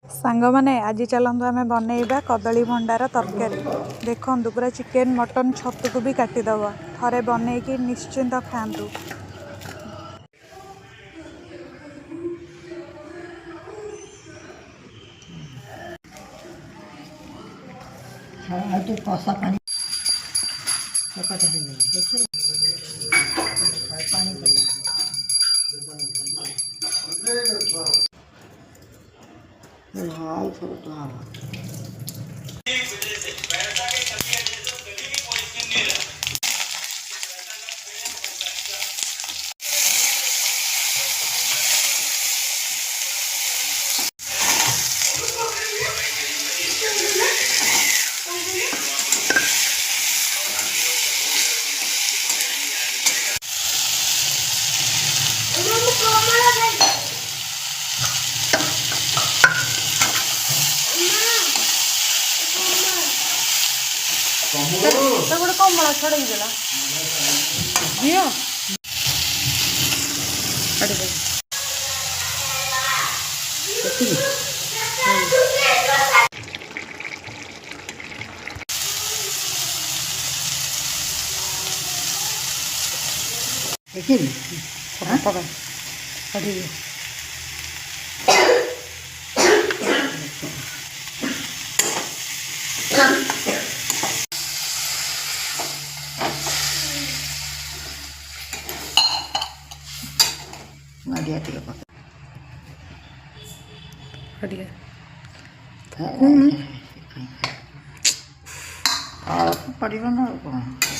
सांग माने आज चलतु आम बनइबा कदली भंडार तरकारी। देखु पूरा चिकेन मटन छतु को भी काटिदब थे बनईकि निश्चिंत खातु। गोटे कमला छड़े देला दियो पड़ना